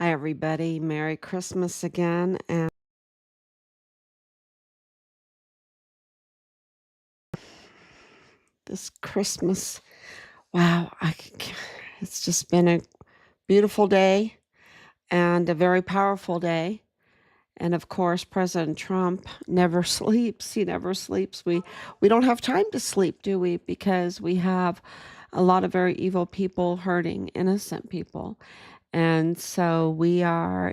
Hi, everybody. Merry Christmas again. And this Christmas, wow, it's just been a beautiful day and a very powerful day. And of course, President Trump never sleeps. He never sleeps. We don't have time to sleep, do we? Because we have a lot of very evil people hurting innocent people. And so we are,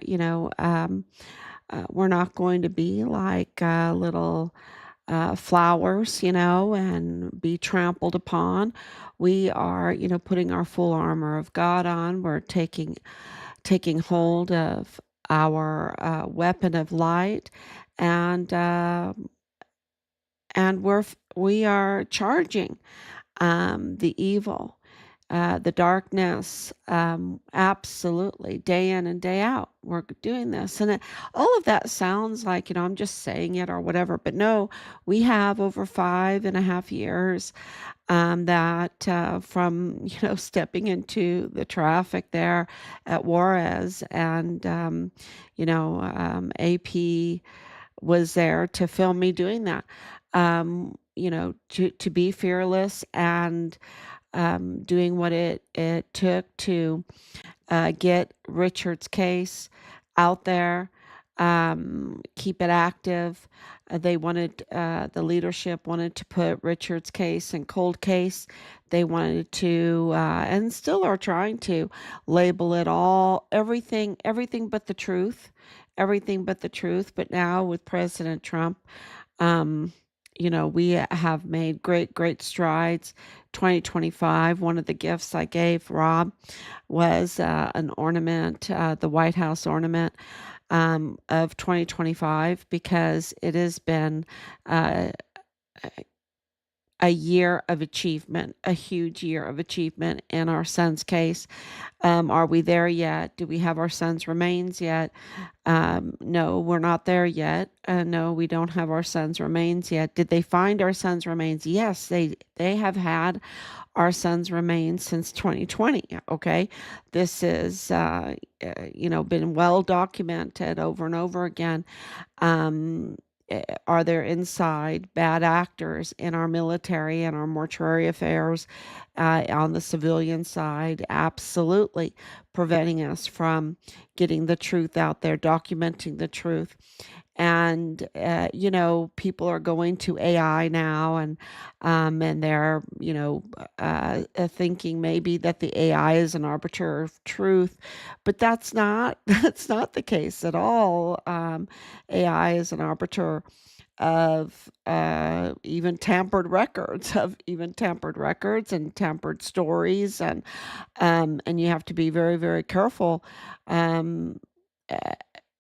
we're not going to be like little flowers, and be trampled upon. We are, putting our full armor of God on. We're taking hold of our weapon of light, and we are charging the evil, the darkness, absolutely, day in and day out. We're doing this. And all of that sounds like, I'm just saying it or whatever. But no, we have over 5.5 years that from, stepping into the traffic there at Juarez and, AP was there to film me doing that. To be fearless and doing what it took to get Richard's case out there, keep it active. The leadership wanted to put Richard's case in cold case. They wanted to, and still are trying to, label it everything but the truth, everything but the truth. But now with President Trump, um, we have made great strides. 2025, one of the gifts I gave Rob was an ornament, the White House ornament of 2025, because it has been uh, a year of achievement, a huge year of achievement in our son's case. Are we there yet? Do we have our son's remains yet? No, we're not there yet. No, we don't have our son's remains yet. Did they find our son's remains? Yes, they have had our son's remains since 2020. Okay, this is been well documented over and over again. Um, are there inside bad actors in our military and our mortuary affairs on the civilian side? Absolutely, preventing us from getting the truth out there, documenting the truth. And people are going to AI now, and they're thinking maybe that the AI is an arbiter of truth, but that's not that's not the case at all. AI is an arbiter of even tampered records and tampered stories, and you have to be very, very careful um, uh,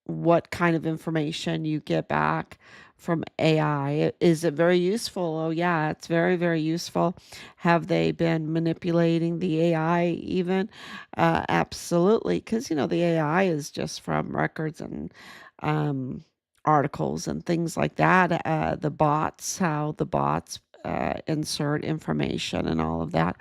what kind of information you get back from AI. Is it very useful? Oh, yeah, it's very, very useful. Have they been manipulating the AI even? Absolutely, because the AI is just from records and um, articles and things like that. How the bots insert information and all of that.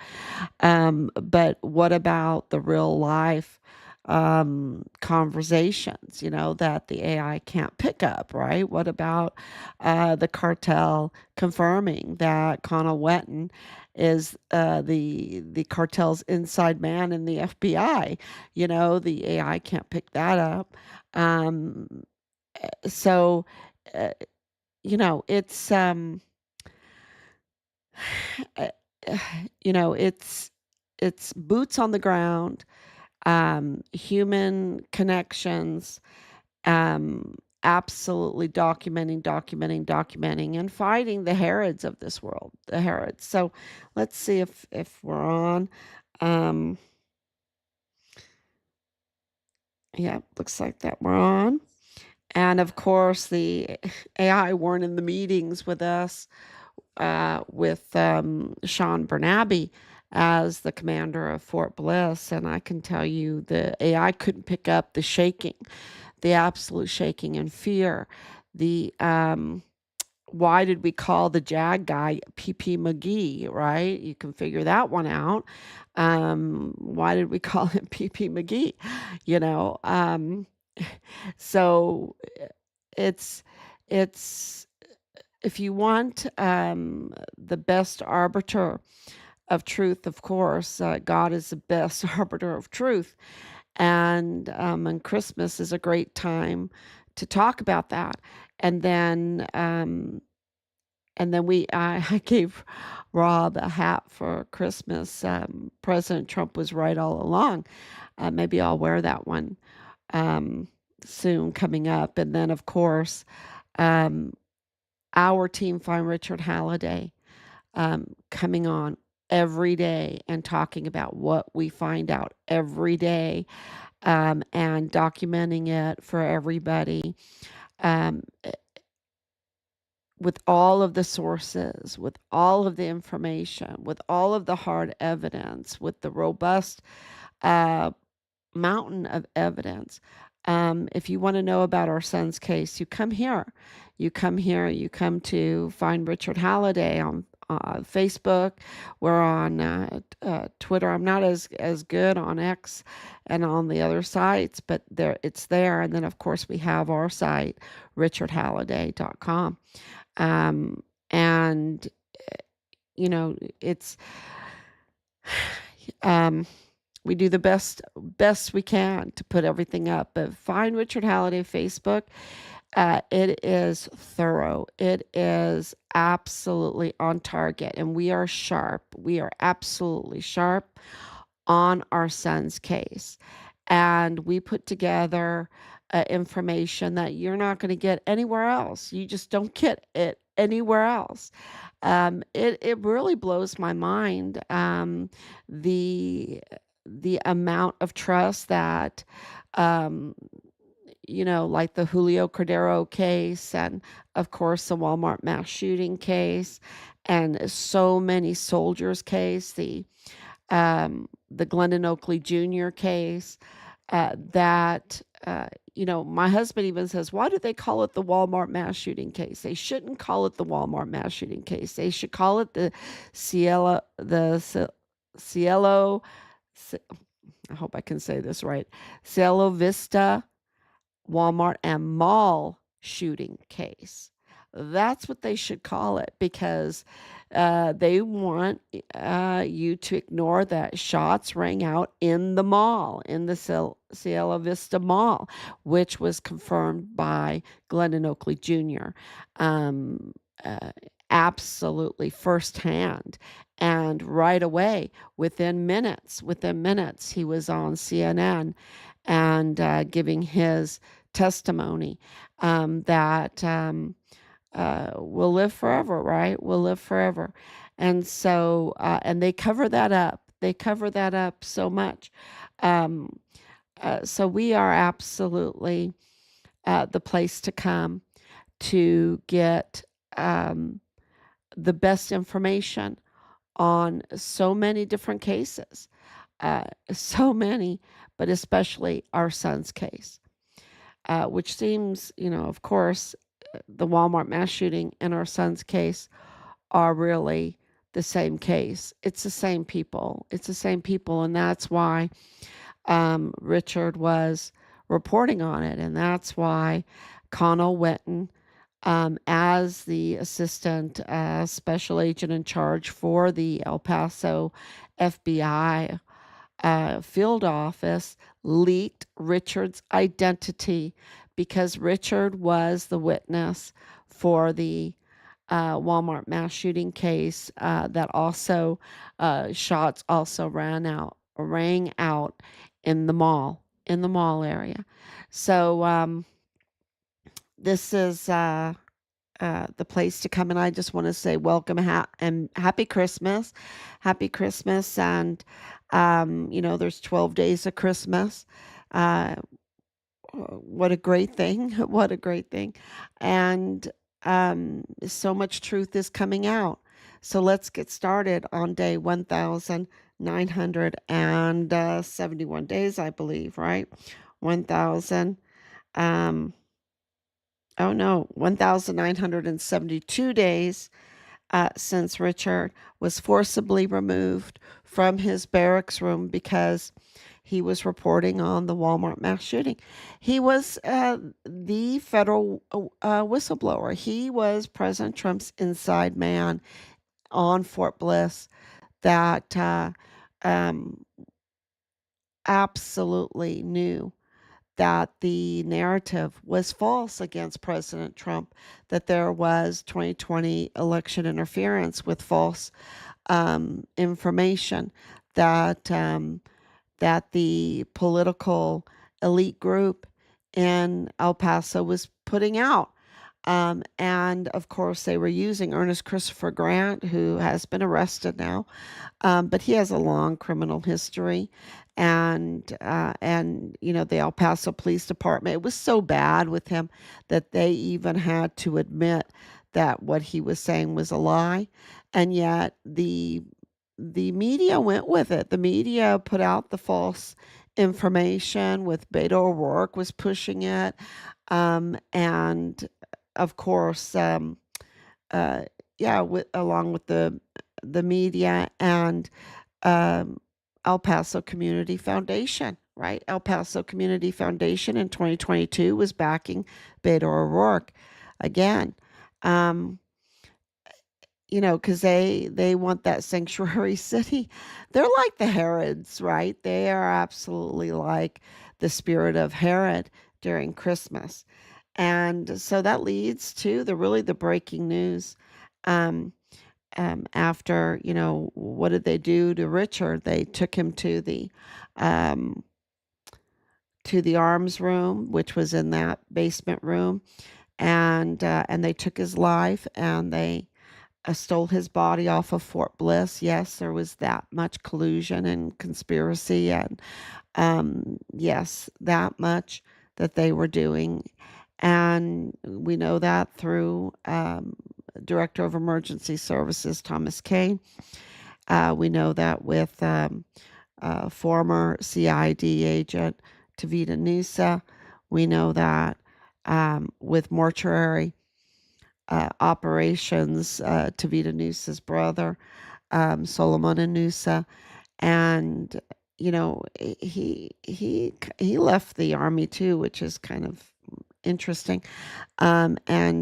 But what about the real life conversations, that the AI can't pick up, right? What about the cartel confirming that Connell Wetton is the cartel's inside man in the FBI? The AI can't pick that up. Um, so, uh, it's uh, it's boots on the ground, human connections, absolutely documenting, and fighting the Herods of this world, the Herods. So let's see if we're on. Um, yeah, looks like that we're on. And of course, the AI weren't in the meetings with us, with Sean Bernabe as the commander of Fort Bliss. And I can tell you the AI couldn't pick up the absolute shaking and fear, the why did we call the JAG guy PP McGee, right? You can figure that one out. Why did we call him PP McGee? You know, so it's it's if you want the best arbiter of truth, of course, God is the best arbiter of truth, and Christmas is a great time to talk about that. And then I gave Rob a hat for Christmas. President Trump was right all along. Maybe I'll wear that one um, soon coming up. And then, of course, um, our team find Richard Halliday coming on every day and talking about what we find out every day, and documenting it for everybody. Um, with all of the sources, with all of the information, with all of the hard evidence, with the robust uh, mountain of evidence. If you want to know about our son's case, you come here. You come here. You come to find Richard Halliday on Facebook. We're on Twitter. I'm not as good on X and on the other sites, but it's there. And then, of course, we have our site, richardhalliday.com. Um, and you know, it's um, we do the best we can to put everything up. But find Richard Halliday Facebook. It is thorough. It is absolutely on target, and we are sharp. We are absolutely sharp on our son's case, and we put together information that you're not going to get anywhere else. You just don't get it anywhere else. It really blows my mind, the amount of trust that um, like the Julio Cordero case, and of course the Walmart mass shooting case, and so many soldiers case, the Glendon Oakley Jr. case, that, my husband even says, why do they call it the Walmart mass shooting case? They shouldn't call it the Walmart mass shooting case. They should call it the Cielo, I hope I can say this right, Cielo Vista Walmart and mall shooting case. That's what they should call it, because they want you to ignore that shots rang out in the mall, in the Cielo Vista Mall, which was confirmed by Glendon Oakley Jr. Um, uh, Absolutely firsthand. And right away, within minutes, he was on CNN and giving his testimony, that will live forever, right? Will live forever. And so, and they cover that up. They cover that up so much. Um, so we are absolutely the place to come to get the best information on so many different cases, so many, but especially our son's case, which seems, of course, the Walmart mass shooting and our son's case are really the same case. It's the same people. It's the same people. And that's why Richard was reporting on it. And that's why Connell Wetton, as the assistant special agent in charge for the El Paso FBI field office, leaked Richard's identity, because Richard was the witness for the Walmart mass shooting case, that also shots also rang out in the mall area. So this is the place to come, and I just want to say welcome and happy Christmas, and there's 12 days of Christmas. Uh, what a great thing! What a great thing! And so much truth is coming out. So let's get started on day 1,971 days, I believe, right? 1,000. Um, Oh no, 1,972 days since Richard was forcibly removed from his barracks room because he was reporting on the Walmart mass shooting. He was the federal whistleblower. He was President Trump's inside man on Fort Bliss that um, absolutely knew that the narrative was false against President Trump, that there was 2020 election interference with false information, that that the political elite group in El Paso was putting out. And of course, they were using Ernest Christopher Grant, who has been arrested now, but he has a long criminal history. And you know, the El Paso Police Department, it was so bad with him that they even had to admit that what he was saying was a lie. And yet the media went with it. The media put out the false information with Beto O'Rourke was pushing it. And of course, uh, yeah, along with the media and um, El Paso Community Foundation, right? El Paso Community Foundation in 2022 was backing Beto O'Rourke again. Um, you know, because they want that sanctuary city. They're like the Herods, right? They are absolutely like the spirit of Herod during Christmas. And so that leads to the breaking news. Um, After, you know, what did they do to Richard? They took him um, to the arms room, which was in that basement room, and they took his life, and they stole his body off of Fort Bliss. Yes, there was that much collusion and conspiracy, and yes, that much that they were doing. And we know that through Director of Emergency Services Thomas Kane. We know that with former CID agent Tavita Nusa. We know that with mortuary operations, Tavita Nusa's brother, Solomon Nusa, and you know he left the army too, which is kind of interesting. And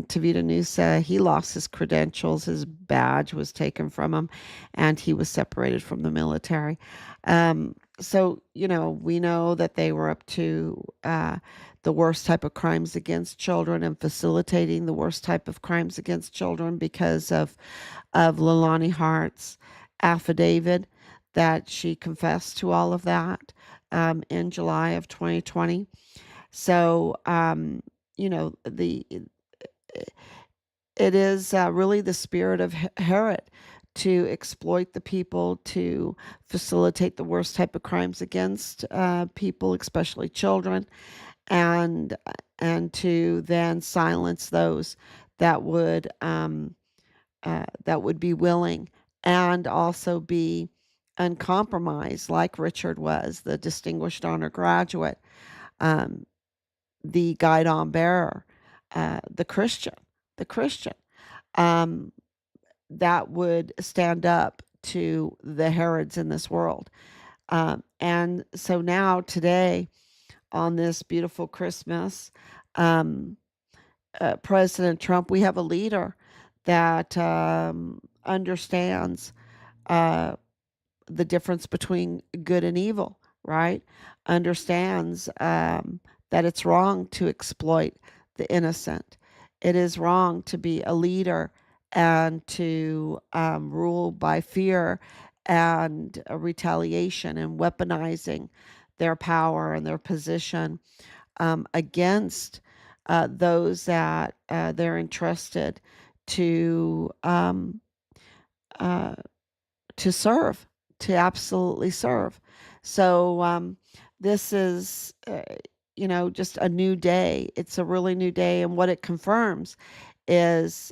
Tavita Nusa, he lost his credentials, his badge was taken from him, and he was separated from the military. So, you know, we know that they were up to the worst type of crimes against children and facilitating the worst type of crimes against children because of Leilani Hart's affidavit that she confessed to all of that in July of 2020. So, you know, it is really the spirit of Herod to exploit the people, to facilitate the worst type of crimes against people, especially children, and to then silence those that would be willing and also be uncompromised, like Richard was, the Distinguished Honor Graduate, um, the guidon bearer, the Christian, the Christian, um, that would stand up to the Herods in this world. And so now, today, on this beautiful Christmas, um, President Trump, we have a leader that understands uh, the difference between good and evil, right? Understands that it's wrong to exploit the innocent. It is wrong to be a leader and to rule by fear and retaliation and weaponizing their power and their position against those that they're entrusted to um, uh, to serve, to absolutely serve. So this is, you know, just a new day. It's a really new day, and what it confirms is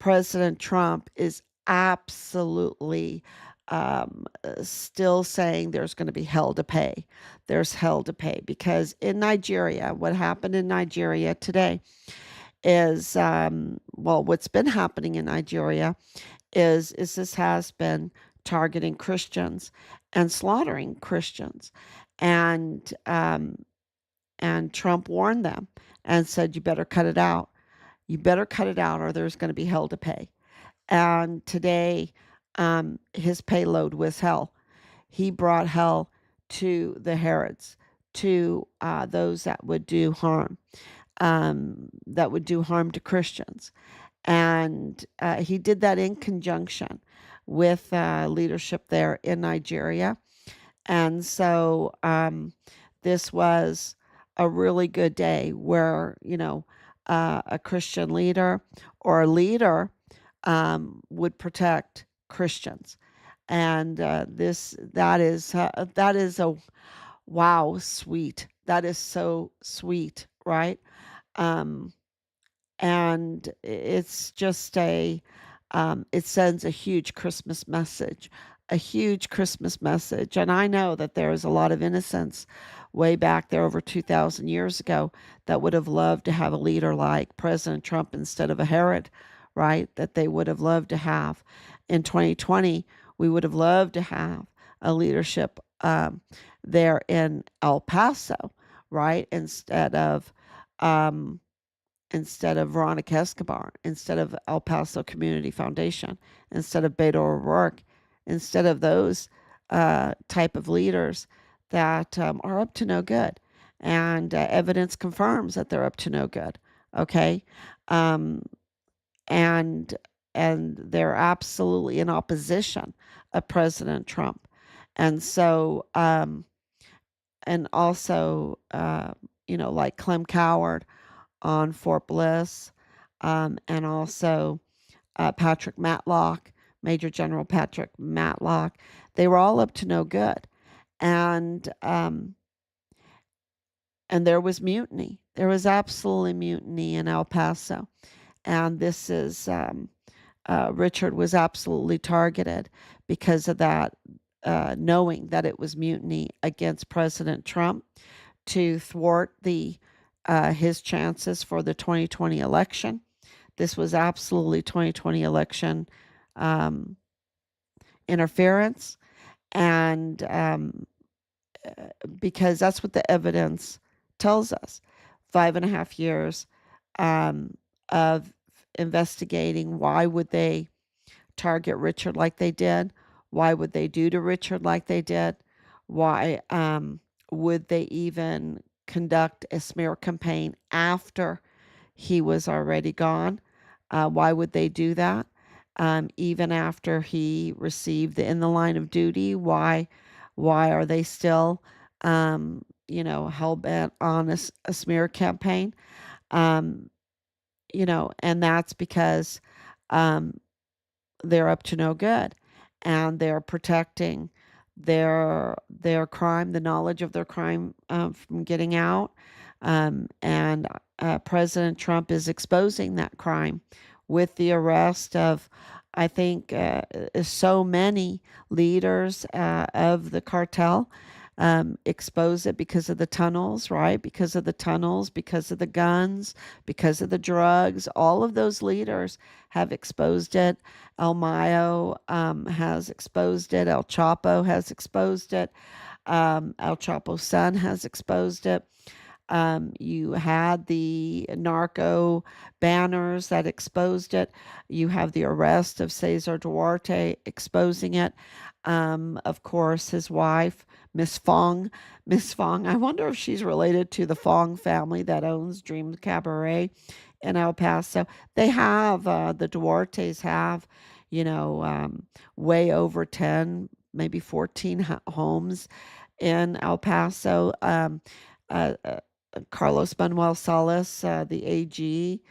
President Trump is absolutely still saying there's going to be hell to pay. There's hell to pay because in Nigeria, what happened in Nigeria today is, well, what's been happening in Nigeria is this has been targeting Christians and slaughtering Christians, and Trump warned them and said, "You better cut it out. You better cut it out, or there's going to be hell to pay." And today, his payload was hell. He brought hell to the Herods, to those that would do harm to Christians. And he did that in conjunction with leadership there in Nigeria. And so this was a really good day where, a Christian leader or a leader would protect Christians. And that is a wow, sweet. That is so sweet, right? Um, and it's just it sends a huge Christmas message, a huge Christmas message. And I know that there is a lot of innocents way back there over 2,000 years ago that would have loved to have a leader like President Trump instead of a Herod, right? That they would have loved to have. In 2020, we would have loved to have a leadership there in El Paso, right? Instead of Veronica Escobar, instead of El Paso Community Foundation, instead of Beto O'Rourke, instead of those type of leaders that are up to no good. And evidence confirms that they're up to no good. Okay. Um, and they're absolutely in opposition of President Trump. And so, and also, like Clem Coward on Fort Bliss, and also Patrick Matlock, Major General Patrick Matlock. They were all up to no good, and there was mutiny. There was absolutely mutiny in El Paso, and this is Richard was absolutely targeted because of that, knowing that it was mutiny against President Trump to thwart his chances for the 2020 election. This was absolutely 2020 election interference, and because that's what the evidence tells us. 5.5 years of investigating. Why would they target Richard like they did? Why would they do to Richard like they did? Why would they even conduct a smear campaign after he was already gone? Why would they do that? Even after he received the in the line of duty, why are they still, hell bent on a smear campaign? Um, and that's because um, they're up to no good, and they're protecting their crime, the knowledge of their crime from getting out. And President Trump is exposing that crime with the arrest of, I think, so many leaders of the cartel. Expose it because of the tunnels, right? Because of the tunnels, because of the guns, because of the drugs. All of those leaders have exposed it. El Mayo has exposed it. El Chapo has exposed it. El Chapo's son has exposed it. You had the narco banners that exposed it. You have the arrest of Cesar Duarte exposing it. Of course, his wife, Miss Fong. Miss Fong, I wonder if she's related to the Fong family that owns Dream Cabaret in El Paso. They have, the Duartes have, way over 10, maybe 14 homes in El Paso. Uh, uh, Carlos Manuel Salas, the AG,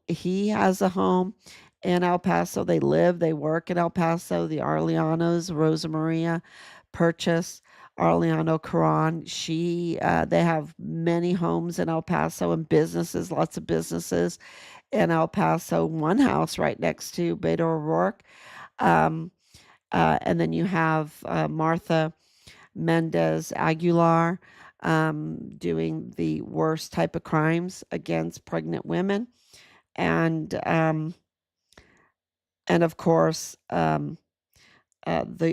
he has a home in El Paso. They live, they work in El Paso. The Arleanos, Rosa Maria Purchase, Arleano Caron. They have many homes in El Paso and businesses, lots of businesses in El Paso. One house right next to Beto O'Rourke. Um, And then you have Martha Mendez Aguilar doing the worst type of crimes against pregnant women. And of course, the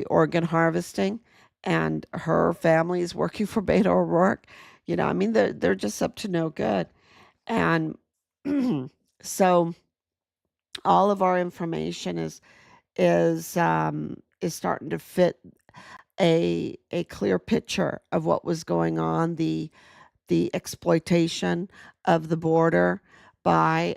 organ harvesting, and her family is working for Beto O'Rourke. I mean, they're just up to no good. And so all of our information is starting to fit a clear picture of what was going on, the exploitation of the border by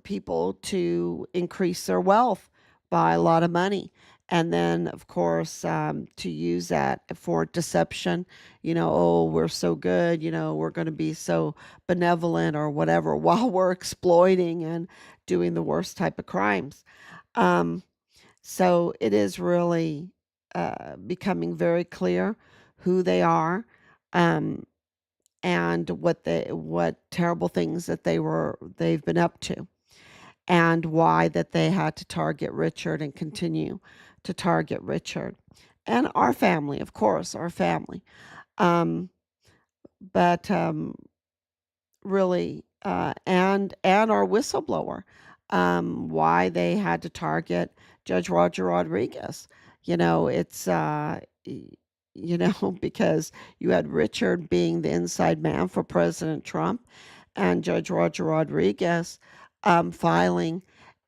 people to increase their wealth by a lot of money. And then, of course, to use that for deception, oh, we're so good, we're going to be so benevolent or whatever, while we're exploiting and doing the worst type of crimes. Um, so it is really becoming very clear who they are, um, and what terrible things that they've been up to, and why that they had to target Richard and continue to target Richard and our family, of course, our family. Um, but really, and our whistleblower, why they had to target Judge Roger Rodriguez. It's because you had Richard being the inside man for President Trump, and Judge Roger Rodriguez filing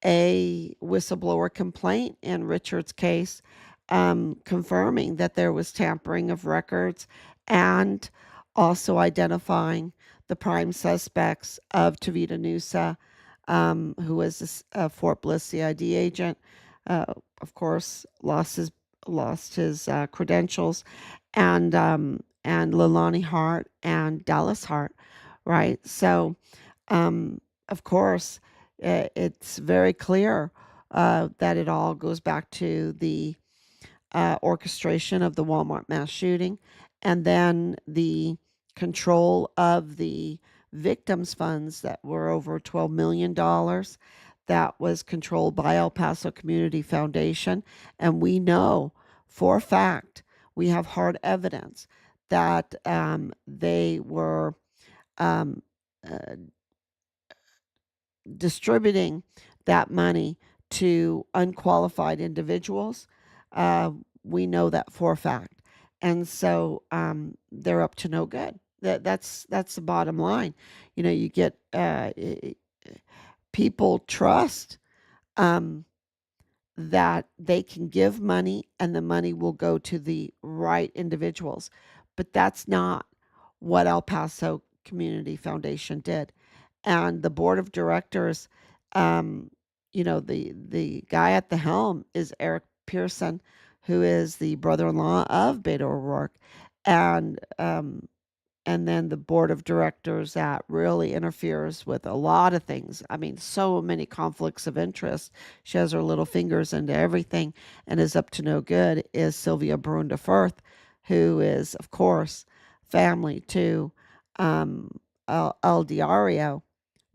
a whistleblower complaint in Richard's case, confirming that there was tampering of records, and also identifying the prime suspects of Tavita Nusa, who was a Fort Bliss CID agent. Of course, lost his credentials, and Leilani Hart and Dallas Hart, right? So, of course, it's very clear that it all goes back to the orchestration of the Walmart mass shooting, and then the control of the victims' funds that were over $12 million. That was controlled by El Paso Community Foundation. And we know for a fact, we have hard evidence that they were um, uh, distributing that money to unqualified individuals. Uh, we know that for a fact, and so they're up to no good. That's the bottom line. You get people trust um, that they can give money and the money will go to the right individuals, but that's not what El Paso Community Foundation did. And the board of directors, um, the guy at the helm is Eric Pearson, who is the brother-in-law of Beto O'Rourke, and and then the board of directors that really interferes with a lot of things. I mean, so many conflicts of interest. She has her little fingers into everything and is up to no good. Is Sylvia Brunda Firth, who is, of course, family to El Diario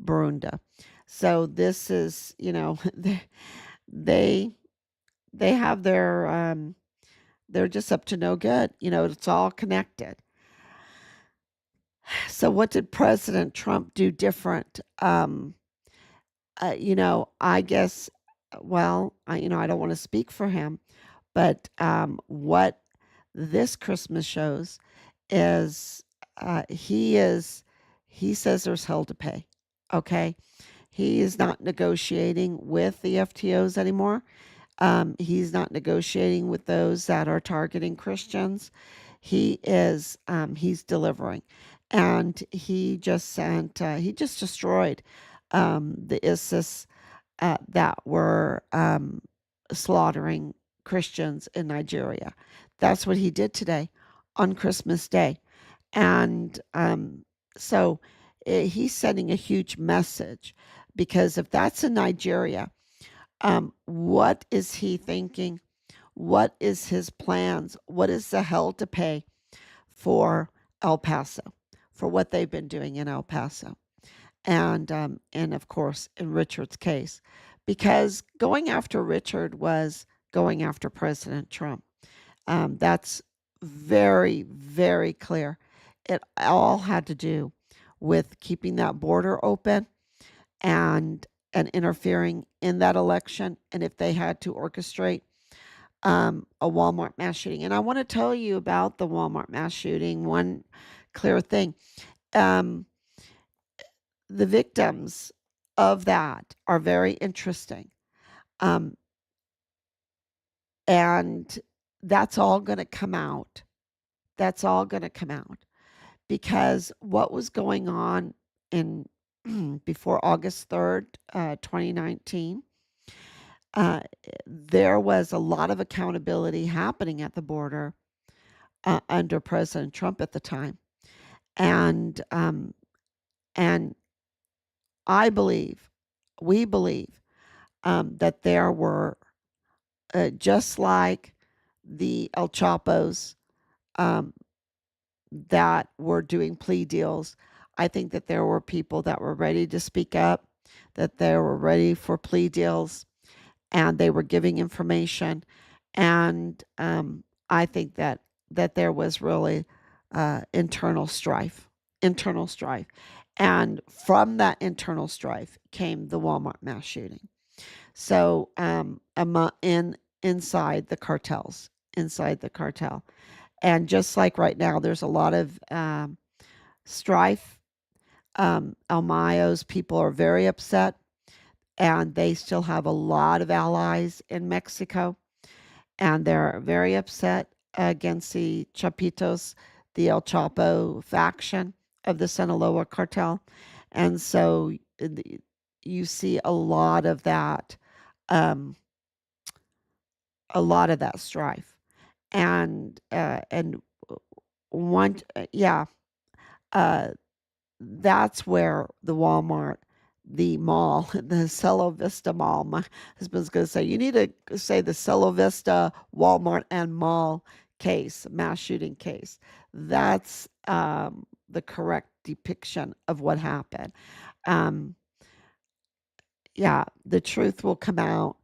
Brunda. So this is, they they have they're just up to no good. It's all connected. So what did President Trump do different? I guess, well, I don't want to speak for him, but what this Christmas shows is he says there's hell to pay. Okay. He is not negotiating with the FTOs anymore. He's not negotiating with those that are targeting Christians. He's delivering. And he just destroyed the ISIS that were slaughtering Christians in Nigeria. That's what he did today on Christmas Day. And so he's sending a huge message, because if that's in Nigeria, what is he thinking? What is his plans? What is the hell to pay for El Paso, for what they've been doing in El Paso? And of course, in Richard's case, because going after Richard was going after President Trump. That's very, very clear. It all had to do with keeping that border open and interfering in that election, and if they had to orchestrate a Walmart mass shooting. And I want to tell you about the Walmart mass shooting. One clear thing: um, the victims of that are very interesting, um, and that's all going to come out. That's all going to come out because what was going on in before August 3rd, 2019, there was a lot of accountability happening at the border under President Trump at the time, and and I believe, we believe, that there were just like the El Chapos um, that were doing plea deals. I think that there were people that were ready to speak up, that they were ready for plea deals, and they were giving information. And I think that there was really internal strife, and from that internal strife came the Walmart mass shooting. So inside the cartels, inside the cartel, and just like right now, there's a lot of strife. El Mayo's people are very upset, and they still have a lot of allies in Mexico, and they're very upset against the Chapitos, the El Chapo faction of the Sinaloa cartel. And so you see um, a lot of that strife. And one, yeah, uh, that's where the Walmart, the mall, the Cielo Vista Mall. My husband's going to say, you need to say the Cielo Vista Walmart and Mall case, mass shooting case. That's the correct depiction of what happened. Um, yeah, the truth will come out,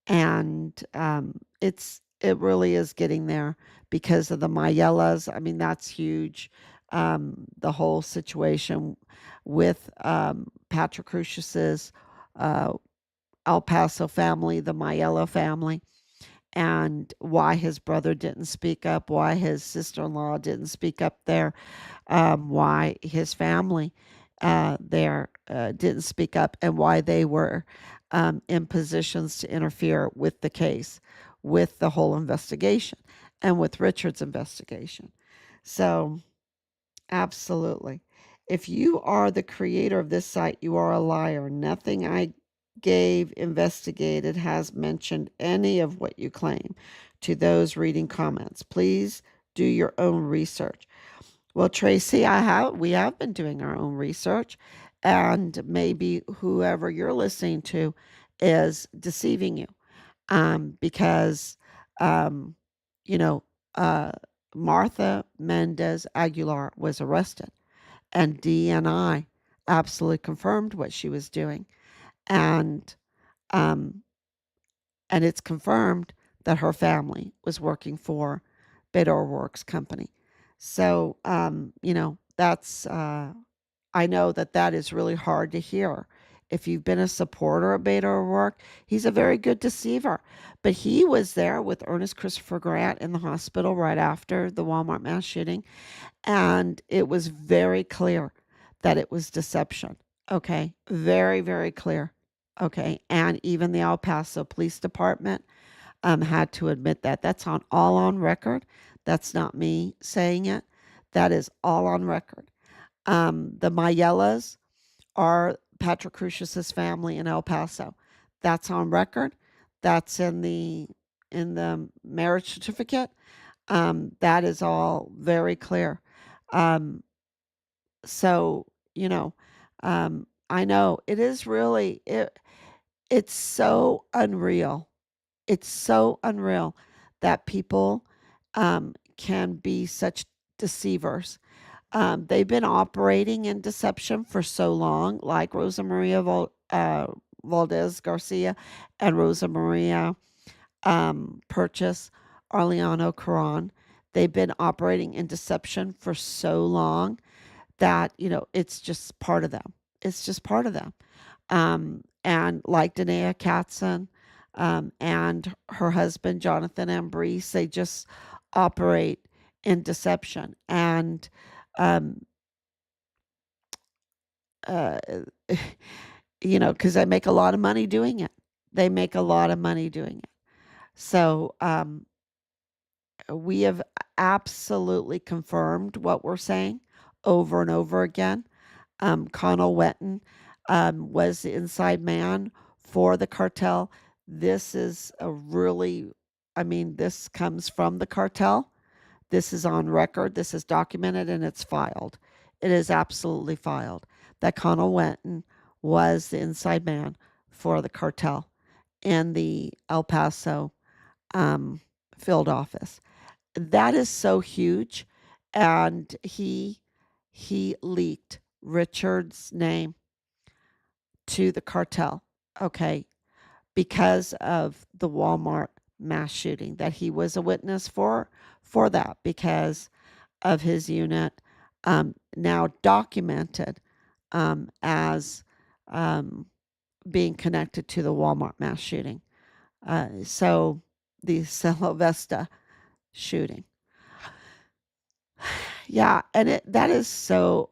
and it really is getting there because of the Mayelas. I mean, that's huge. The whole situation with Patrick Crucius's uh, El Paso family, the Mayela family, and why his brother didn't speak up, why his sister-in-law didn't speak up there, why his family there didn't speak up, and why they were in positions to interfere with the case, with the whole investigation, and with Richard's investigation. So, absolutely. If you are the creator of this site, you are a liar. Nothing I gave investigated has mentioned any of what you claim. To those reading comments, please do your own research. Well, Tracy, we have been doing our own research, and maybe whoever you're listening to is deceiving you, because um, you know uh, Martha Mendez Aguilar was arrested, and DNI absolutely confirmed what she was doing, and um, it's confirmed that her family was working for Beto O'Rourke's company. So, that's, I know that that is really hard to hear. If you've been a supporter of Beto O'Rourke, he's a very good deceiver. But he was there with Ernest Christopher Grant in the hospital right after the Walmart mass shooting, and it was very clear that it was deception. Okay, very, very clear. Okay, and even the El Paso Police Department had to admit that. That's all on record. That's not me saying it. That is all on record. The Mayelas are Patrick Crucius's family in El Paso. That's on record. That's in the marriage certificate. That is all very clear. Um, so you know, I know it is really it's so unreal. It's so unreal that people can be such deceivers. They've been operating in deception for so long, like Rosa Maria Valdez Garcia and Rosa Maria purchase Arliano Quran. They've been operating in deception for so long that, it's just part of them. It's just part of them. And like Danae Katzen, and her husband, Jonathan Ambrose, they just operate in deception. And, um, uh, because they make a lot of money doing it. They make a lot of money doing it. So, we have absolutely confirmed what we're saying over and over again. Connell Wetton was the inside man for the cartel. This is this comes from the cartel. This is on record. This is documented and it's filed. It is absolutely filed that Connell Wetton was the inside man for the cartel in the El Paso field office. That is so huge. And he leaked Richard's name to the cartel, okay, because of the Walmart mass shooting that he was a witness for that because of his unit, now documented as being connected to the Walmart mass shooting. So the Celo Vesta shooting. Yeah, and that is so,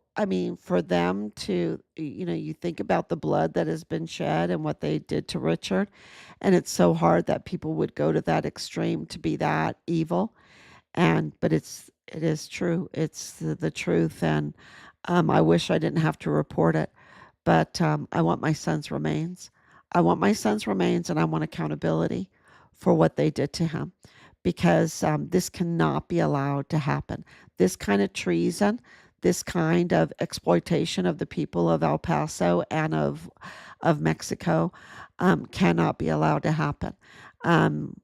for them to, you think about the blood that has been shed and what they did to Richard, and it's so hard that people would go to that extreme to be that evil. But it is true. It's the truth, and I wish I didn't have to report it, but I want my son's remains. I want my son's remains, and I want accountability for what they did to him, because this cannot be allowed to happen. This kind of treason, this kind of exploitation of the people of El Paso and of Mexico, cannot be allowed to happen. No,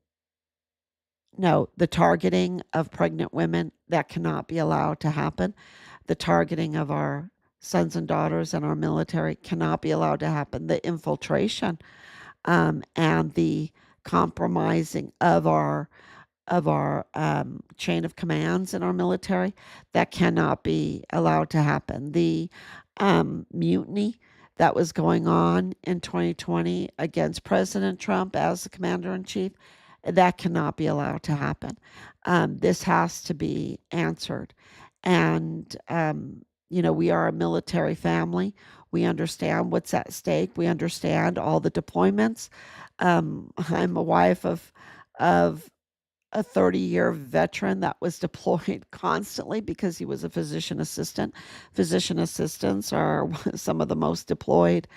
the targeting of pregnant women, that cannot be allowed to happen. The targeting of our sons and daughters and our military cannot be allowed to happen. The infiltration, and the compromising of our chain of commands in our military, that cannot be allowed to happen. The mutiny that was going on in 2020 against President Trump as the commander in chief, that cannot be allowed to happen. This has to be answered. And, we are a military family. We understand what's at stake. We understand all the deployments. I'm a wife of a 30-year veteran that was deployed constantly because he was a physician assistant. Physician assistants are some of the most deployed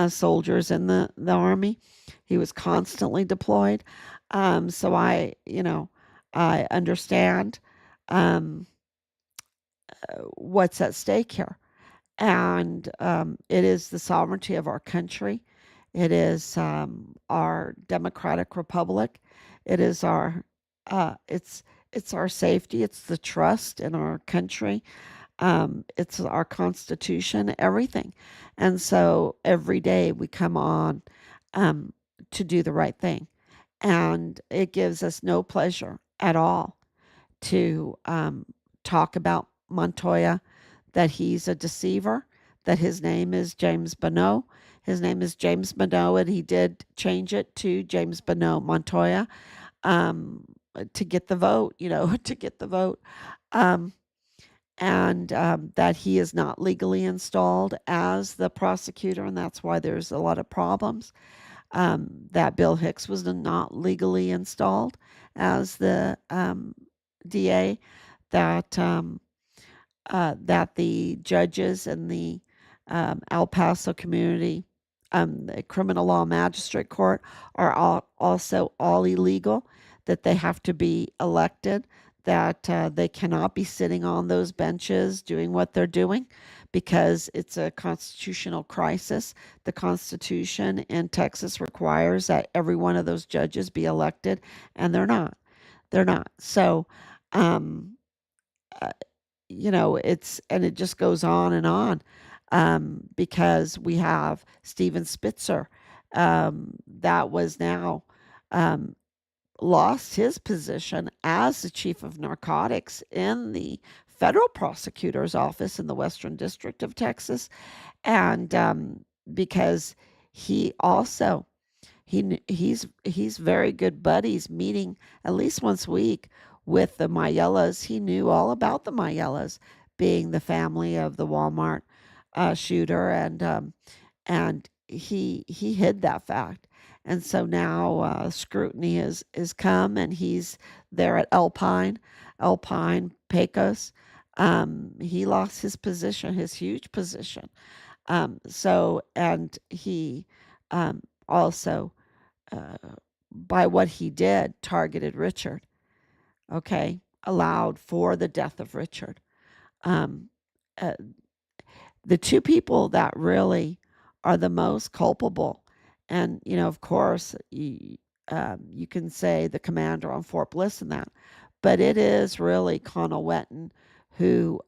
soldiers in the Army. He was constantly deployed. So I understand um, what's at stake here. And it is the sovereignty of our country. It is our democratic republic. It is it's our safety. It's the trust in our country. It's our constitution, everything. And so every day we come on um, to do the right thing. And it gives us no pleasure at all to talk about Montoya, that he's a deceiver, that his name is James Bonneau. His name is James Bonneau, and he did change it to James Bonneau Montoya um, to get the vote, to get the vote. Um, and that he is not legally installed as the prosecutor, and that's why there's a lot of problems. That Bill Hicks was not legally installed as the DA, that that the judges in the El Paso community, the criminal law magistrate court, are also all illegal, that they have to be elected, that they cannot be sitting on those benches doing what they're doing because it's a constitutional crisis. The Constitution in Texas requires that every one of those judges be elected, and they're not. They're not. So, um, uh, it just goes on, because we have Steven Spitzer, that was now, um, lost his position as the chief of narcotics in the federal prosecutor's office in the Western District of Texas, and because he also he's very good buddies, meeting at least once a week with the Mayellas. He knew all about the Mayellas, being the family of the Walmart shooter, and he hid that fact. And so now scrutiny is come, and he's there at Alpine Pecos. He lost his position, his huge position. And he also, uh, by what he did, targeted Richard. Okay, allowed for the death of Richard. Um, uh, the two people that really are the most culpable, and of course, you can say the commander on Fort Bliss and that, but it is really Connell Wetton who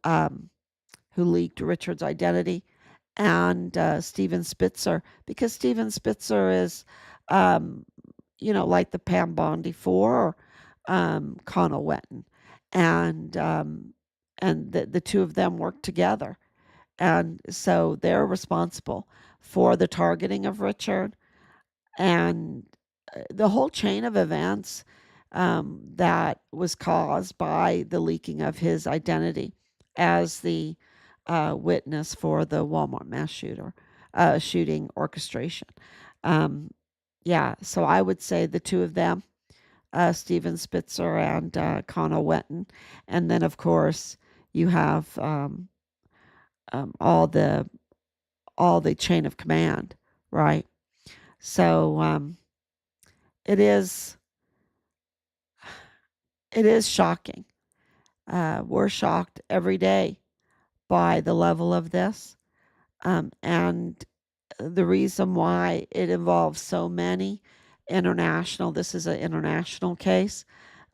leaked Richard's identity, and Steven Spitzer, because Steven Spitzer is, um, like the Pam Bondi for Connell Wetton, and the two of them work together, and so they're responsible for the targeting of Richard, and the whole chain of events that was caused by the leaking of his identity as the witness for the Walmart mass shooting orchestration. Um, yeah, so I would say the two of them, Steven Spitzer and Connell Wetton, and then of course you have um, all the all the chain of command, right? So it is it is shocking. We're shocked every day by the level of this, and the reason why it involves so many international. This is an international case,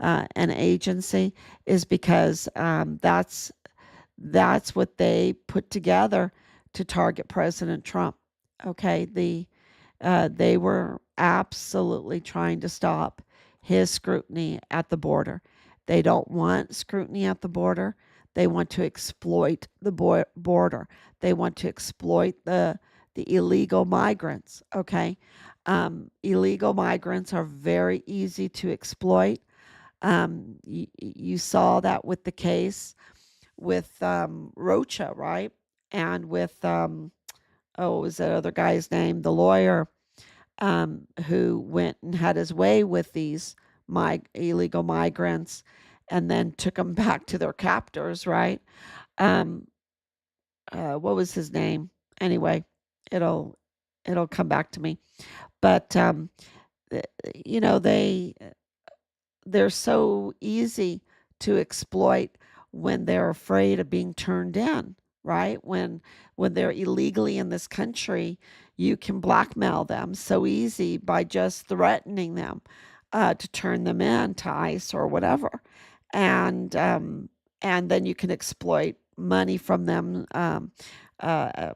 an agency, is because that's what they put together to target President Trump. Okay, they were absolutely trying to stop his scrutiny at the border. They don't want scrutiny at the border. They want to exploit the border. They want to exploit the illegal migrants. Okay, illegal migrants are very easy to exploit. You saw that with the case with Rocha, right? And with oh, what was that other guy's name? The lawyer who went and had his way with these illegal migrants, and then took them back to their captors, right? Um, what was his name? Anyway, it'll it'll come back to me. But you know, they're so easy to exploit when they're afraid of being turned in, right? When they're illegally in this country, you can blackmail them so easy by just threatening them to turn them in to ICE or whatever, and and then you can exploit money from them, uh,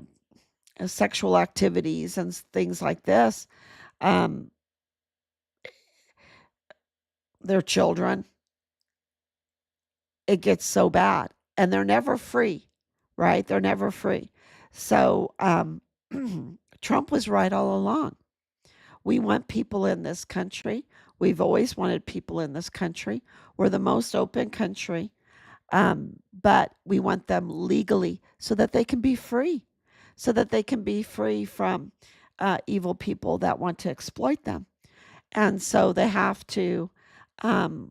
sexual activities and things like this. Um, their children, it gets so bad, and they're never free, right? They're never free. So Trump was right all along. We want people in this country. We've always wanted people in this country. We're the most open country, but we want them legally so that they can be free, so that they can be free from evil people that want to exploit them. And so they have to, um,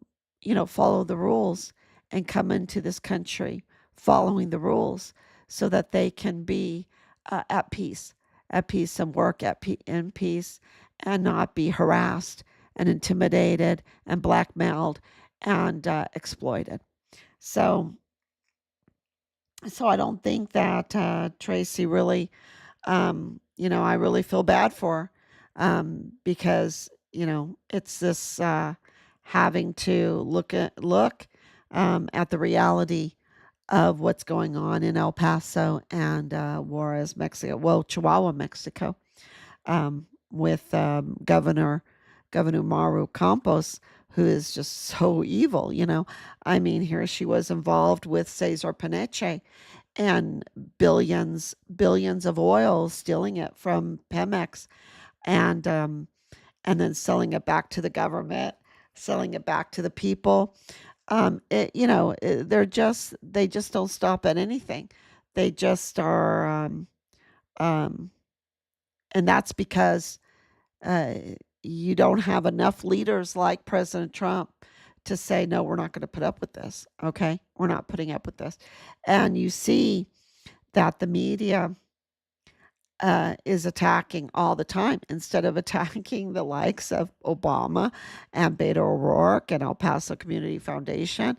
follow the rules and come into this country following the rules so that they can be at peace and work in peace, and not be harassed and intimidated and blackmailed and exploited. So, so I don't think that Tracy really, I really feel bad for her, because it's this having to look at the reality of what's going on in El Paso and Juarez, Mexico. Well, Chihuahua, Mexico, with Governor Maru Campos, who is just so evil, you know. I mean, here she was involved with Cesar Peniche and billions of oil, stealing it from Pemex, and then selling it back to the government, selling it back to the people. They just don't stop at anything. They just are, um, and that's because uh, you don't have enough leaders like President Trump to say, no, we're not going to put up with this. Okay. We're not putting up with this. And you see that the media is attacking all the time instead of attacking the likes of Obama and Beto O'Rourke and El Paso Community Foundation,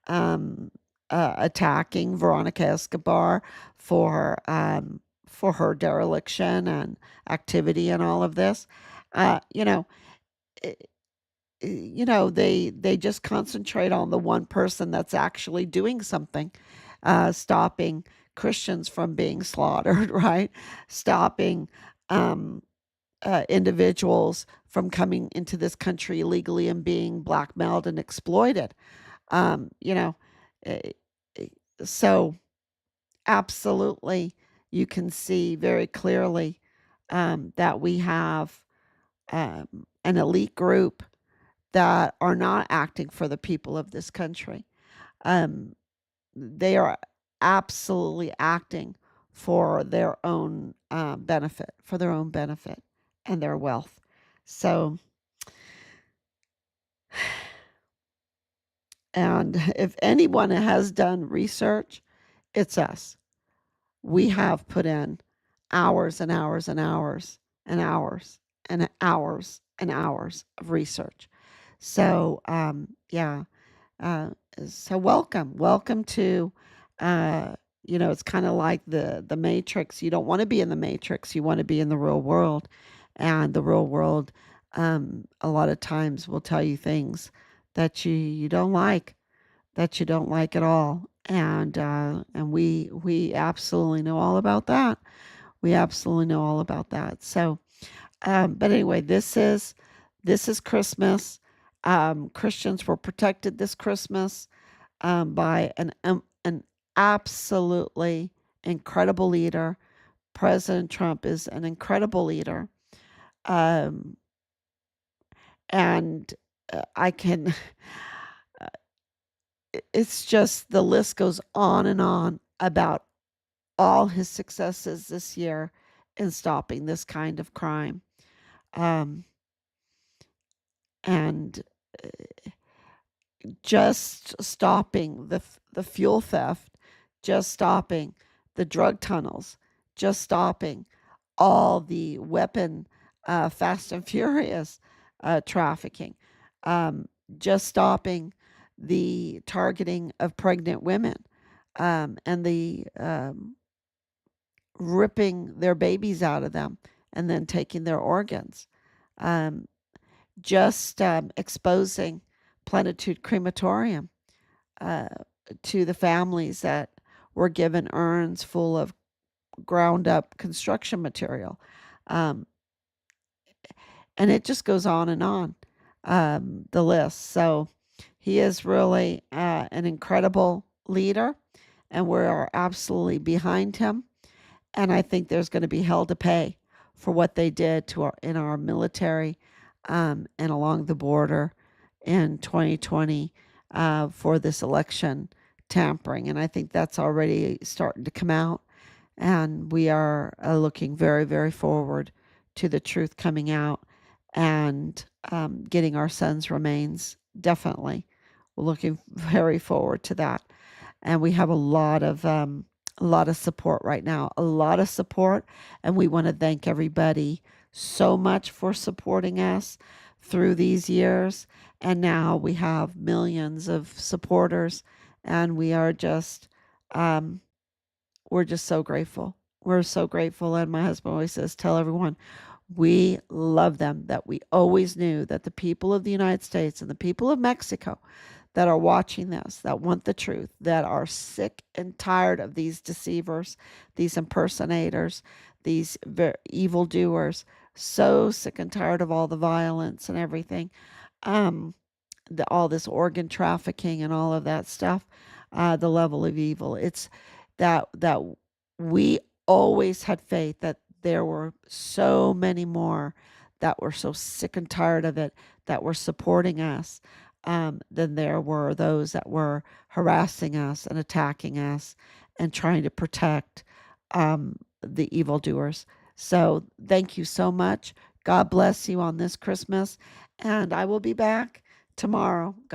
um, attacking Veronica Escobar for her dereliction and activity and all of this. Uh, you know, it, they just concentrate on the one person that's actually doing something, stopping Christians from being slaughtered, right? Stopping um, individuals from coming into this country illegally and being blackmailed and exploited. Um, you know, eh, eh, so absolutely, you can see very clearly that we have an elite group that are not acting for the people of this country. Um, they are absolutely acting for their own benefit and their wealth. So, and if anyone has done research, it's us. We have put in hours and hours and hours and hours and hours and hours of research. So, yeah, Uh, so welcome to, uh, it's kind of like the Matrix. You don't want to be in the Matrix. You want to be in the real world, and the real world, a lot of times will tell you things that you don't like, that you don't like at all, and we absolutely know all about that. We absolutely know all about that. So, but anyway, this is Christmas. Christians were protected this Christmas by an absolutely incredible leader. President Trump is an incredible leader, um, and I can. It's just the list goes on and on about all his successes this year in stopping this kind of crime, um, and just stopping the fuel theft, just stopping the drug tunnels, just stopping all the weapon, Fast and Furious trafficking, um, just stopping the targeting of pregnant women, and the ripping their babies out of them and then taking their organs. Um, just exposing Plenitude Crematorium uh, to the families that were given urns full of ground up construction material. Um, and it just goes on and on, the list. So he is really an incredible leader, and we're absolutely behind him. And I think there's going to be hell to pay for what they did to in our military, and along the border in 2020 for this election tampering. And I think that's already starting to come out. And we are looking very, very forward to the truth coming out and getting our son's remains. Definitely. We're looking very forward to that. And we have a lot of support right now, a lot of support. And we want to thank everybody so much for supporting us through these years. And now we have millions of supporters, and um, we're just so grateful. We're so grateful. And my husband always says, tell everyone we love them, that we always knew that the people of the United States and the people of Mexico that are watching this, that want the truth, that are sick and tired of these deceivers, these impersonators, these evildoers, so sick and tired of all the violence and everything. Um, all this organ trafficking and all of that stuff, the level of evil. It's that we always had faith that there were so many more that were so sick and tired of it that were supporting us, than there were those that were harassing us and attacking us and trying to protect, the evildoers. So thank you so much. God bless you on this Christmas, and I will be back tomorrow. God